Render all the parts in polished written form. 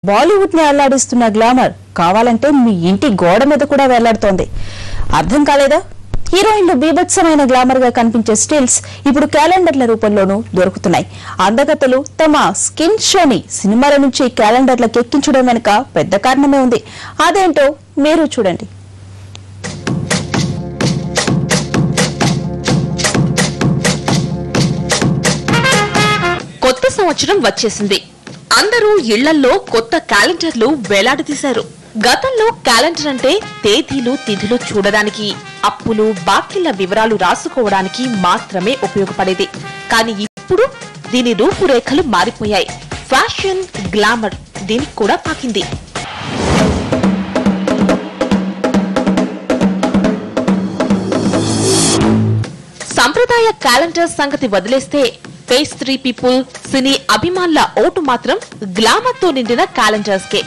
బాలీవుడ్ ని అల్లాడిస్తున్న గ్లామర్ కావాలంటే మీ ఇంటి గోడ మీద కూడా వెళ్లాడుతోంది. అర్థం కాలేదా? హీరోయిన్లు బీభత్సమైన గ్లామర్ గా కనిపించే స్టిల్స్ ఇప్పుడు క్యాలెండర్ల రూపంలోనూ దొరుకుతున్నాయి. అందగత్తెలు తమ స్కిన్ షోని సినిమాల నుంచి క్యాలెండర్లకు ఎక్కించడం వెనుక పెద్ద కారణమే ఉంది. అదేంటో మీరు చూడండి. కొత్త సంవత్సరం వచ్చేసింది. అందరూ ఇళ్లల్లో కొత్త క్యాలెండర్లు వేలాడదీశారు. గతంలో క్యాలెండర్ అంటే తేదీలు తిథులు చూడడానికి, అప్పులు బాకీల వివరాలు రాసుకోవడానికి మాత్రమే ఉపయోగపడేది. కానీ ఇప్పుడు దీని రూపురేఖలు మారిపోయాయి. ఫ్యాషన్, గ్లామర్ దీనికి కూడా పాకింది. సంప్రదాయ క్యాలెండర్ సంగతి వదిలేస్తే ఫేస్ 3 పీపుల్, సినీ అభిమానుల ఓటు మాత్రం గ్లామర్ తో నిండిన క్యాలెండర్స్ కే.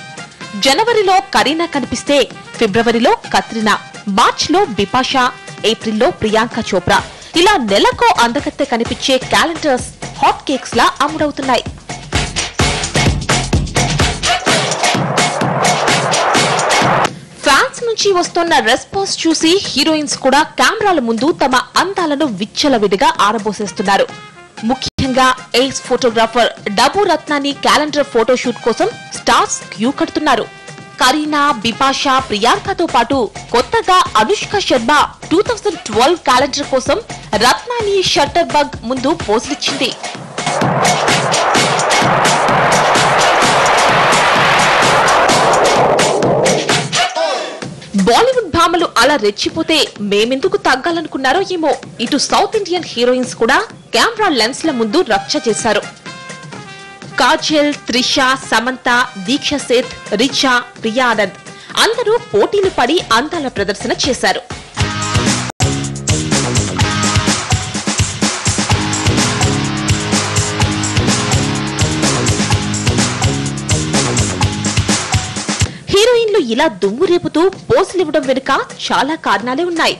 జనవరిలో కరీనా కనిపిస్తే ఫిబ్రవరిలో కత్రినా, మార్చిలో బిపాషా, ఏప్రిల్లో ప్రియాంక చోప్రా, ఇలా నెలకో అందగత్తె కనిపించే క్యాలెండర్స్ హాట్ కేక్స్ లా అమ్ముడవుతున్నాయి. ఫ్యాన్స్ నుంచి వస్తున్న రెస్పాన్స్ చూసి హీరోయిన్స్ కూడా కెమెరాల ముందు తమ అందాలను విచ్చలవిడిగా ఆరబోసేస్తున్నారు. ముఖ్యంగా ఎయిస్ ఫోటోగ్రాఫర్ డబు రత్నాని క్యాలెండర్ ఫోటోషూట్ కోసం స్టార్స్ క్యూ కడుతున్నారు. కరీనా, బిపాషా, ప్రియాంకతో పాటు కొత్తగా అనుష్క శర్మ 2012 క్యాలెండర్ కోసం రత్నాని షట్టర్ బగ్ ముందు పోజులిచ్చింది. బాలీవుడ్ భామలు అలా రెచ్చిపోతే మేమెందుకు తగ్గాలనుకున్నారో ఏమో, ఇటు సౌత్ ఇండియన్ హీరోయిన్స్ కూడా కెమెరా లెన్స్ల ముందు రచ్చ చేశారు. కాజల్, త్రిష, సమంత, దీక్ష సేథ్, రిచా, ప్రియా ఆనంద్ అందరూ పోటీలు పడి అందాల ప్రదర్శన చేశారు. హీరోయిన్లు ఇలా దుమ్ము రేపుతూ పోజులివ్వడం వెనుక చాలా కారణాలే ఉన్నాయి.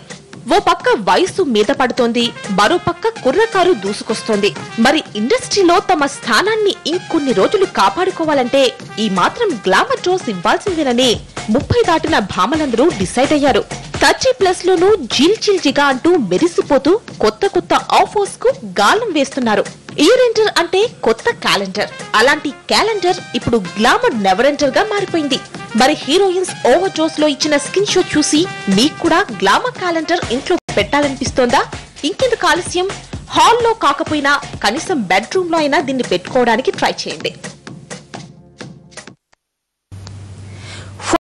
ఓ పక్క వయసు మీద పడుతోంది, మరో పక్క కుర్రకారు దూసుకొస్తోంది. మరి ఇండస్ట్రీలో తమ స్థానాన్ని ఇంకొన్ని రోజులు కాపాడుకోవాలంటే ఈ మాత్రం గ్లామర్ డోస్ ఇవ్వాల్సిందేనని 30 దాటిన భామలందరూ డిసైడ్ అయ్యారు. 30+ లోనూ జిల్జిల్జిగా అంటూ మెరిసిపోతూ కొత్త కొత్త ఆఫర్స్ కు గాలం వేస్తున్నారు. ఇయర్ ఎంటర్ అంటే కొత్త క్యాలెండర్. అలాంటి క్యాలెండర్ ఇప్పుడు గ్లామర్ నెవర్ ఎంటర్ గా మారిపోయింది. మరి హీరోయిన్స్ ఓవర్ డోస్ లో ఇచ్చిన స్కిన్ షో చూసి మీకు కూడా గ్లామర్ క్యాలెండర్ ఇంట్లో పెట్టాలనిపిస్తోందా? ఇంకెందుకు ఆలస్యం? హాల్లో కాకపోయినా కనీసం బెడ్రూమ్ లో అయినా దీన్ని పెట్టుకోవడానికి ట్రై చేయండి.